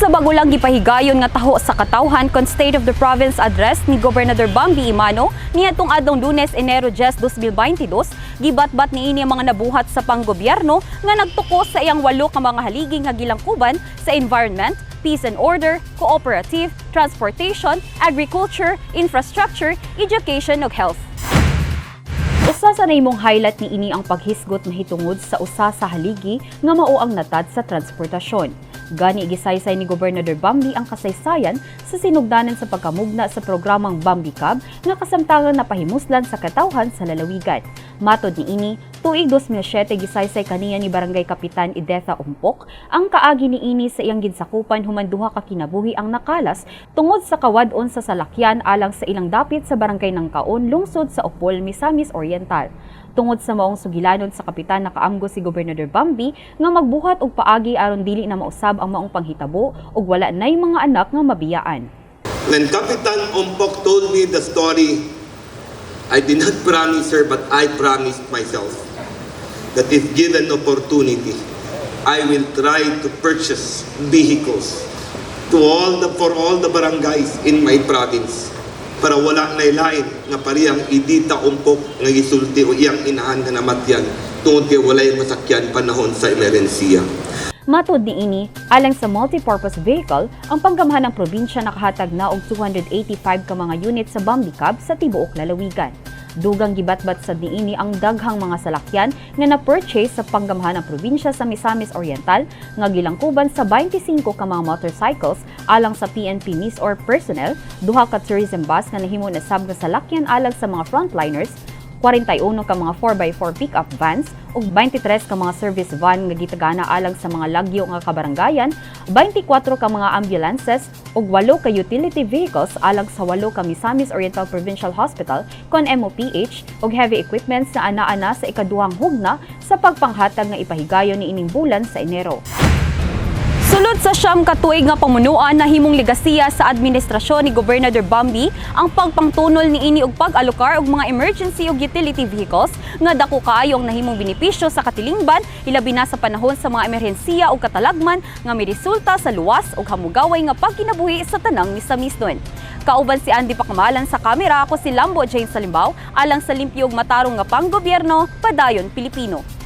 Sa bago lang gipahigayon nga taho sa katawhan kon State of the Province address ni Gobernador Bambi Imano niadtong adlong Lunes, Enero 10, 2022, gibatbat niini ang mga nabuhat sa panggobyerno nga nagtukos sa iyang 8 ka mga haligi nga gilangkuban sa environment, peace and order, cooperative, transportation, agriculture, infrastructure, education ug health. Usa sa naimong highlight niini ang paghisgot mahitungod sa usa sa haligi nga mao ang natad sa transportasyon. Gani gisaysay ni Gobernador Bambi ang kasaysayan sa sinugdanan sa pagkamugna sa programang Bambi Cab nga kasamtangan napahimuslan sa katawhan sa lalawigan. Matod niini, tuig 2007 gisaysay kaniya ni Barangay Kapitan Idetha Umpok ang kaagi niini sa iyang ginsakupan human duha ka kinabuhi ang nakalas tungod sa kawadon sa salakyan alang sa ilang dapit sa Barangay Nangkaon, lungsod sa Opol, Misamis Oriental. Tungod sa maong sugilanon sa kapitan nakaamgo si Gobernador Bambi nga magbuhat og paagi aron dili na mausab ang maong panghitabo ug wala nay mga anak nga mabiyaan. When Kapitan Umpok told me the story, I did not promise her but I promised myself that if given opportunity, I will try to purchase vehicles for all the barangays in my province para wala na ilain nga pariyang Idita Umpok nga gisulti o iyang inahan nga namatyan tungod kay walay masakyan panahon sa emerhensiya. Matod niini, alang sa multi-purpose vehicle, ang panggamahan ng probinsya nakahatag na og 285 ka mga unit sa Bambi Cab sa tibuok lalawigan. Dugang gibatbat sa niini ang daghang mga salakyan nga na-purchase sa panggamahan ng probinsya sa Misamis Oriental nga gilangkuban sa 25 ka mga motorcycles alang sa PNP NIS or personnel, 2 ka tourism bus nga nahimo na sab nga salakyan alang sa mga frontliners, 41 ka mga 4x4 pick-up vans ug 23 ka mga service van nga gitagana alang sa mga lagyo nga kabarangayan, 24 ka mga ambulances ug 8 ka utility vehicles alang sa 8 ka Misamis Oriental Provincial Hospital kon MOPH ug heavy equipments na ana-ana sa ikaduhang hugna sa pagpanghatag nga ipahigayon niining bulan sa Enero. Sulod sa siyam ka tuig nga pamunuan na himong legasiya sa administrasyon ni Gobernador Bambi ang pagpangtunol niini og pag-alokar og mga emergency ug utility vehicles nga dako kaayo ang nahimong benepisyo sa katilingban ilabi na sa panahon sa mga emerhensiya ug katalagman nga miresulta sa luwas ug hamugaway nga pagkinabuhi sa tanang Misamisnon. Kauban si Andy Pacamalan sa kamera, ako si Lambo Jane Salimbaw alang sa limpyo ug matarong nga panggobyerno padayon Pilipino.